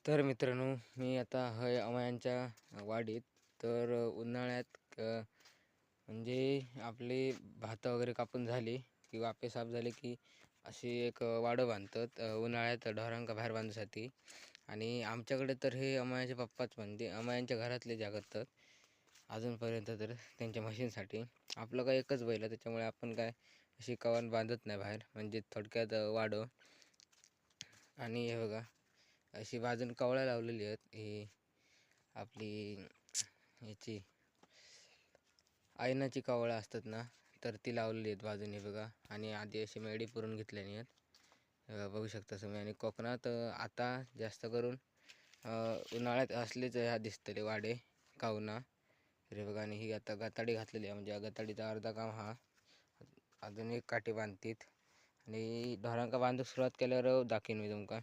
तर मित्रांनो, मी आता आहे अमायांच्या वाडीत. तर उन्हाळ्यात म्हणजे आपले भात वगैरे कापून झाले की वाफे साफ झाले की अशी एक वाडं बांधतात उन्हाळ्यात ढोरांका बाहेर बांधण्यासाठी. आणि आमच्याकडे तर हे अमायाचे पप्पाच म्हणजे अमायांच्या घरातले ज्या करतात अजूनपर्यंत. तर त्यांच्या म्हशींसाठी आपलं काय एकच बैल आहे, त्याच्यामुळे आपण काय अशी कवान बांधत नाही बाहेर, म्हणजे थोडक्यात वाडं. आणि हे बघा, अशी बाजून कवळ्या लावलेली आहेत. ही आपली याची आयनाची कवळं असतात ना, तर ती लावलेली आहेत बाजूने बघा. आणि आधी अशी मेडी पुरून घेतलेली आहेत. बघू शकता तुम्ही. आणि कोकणात आता जास्त करून उन्हाळ्यात असलेच ह्या दिसतले वाडे कावना. तर हे बघा, आणि ही आता गताडी घातलेली आहे, म्हणजे गताडीचा अर्धा काम हा. अजून एक काठी बांधतीत आणि ढोरांका बांधूक सुरुवात केल्यावर दाखीन मी तुमका.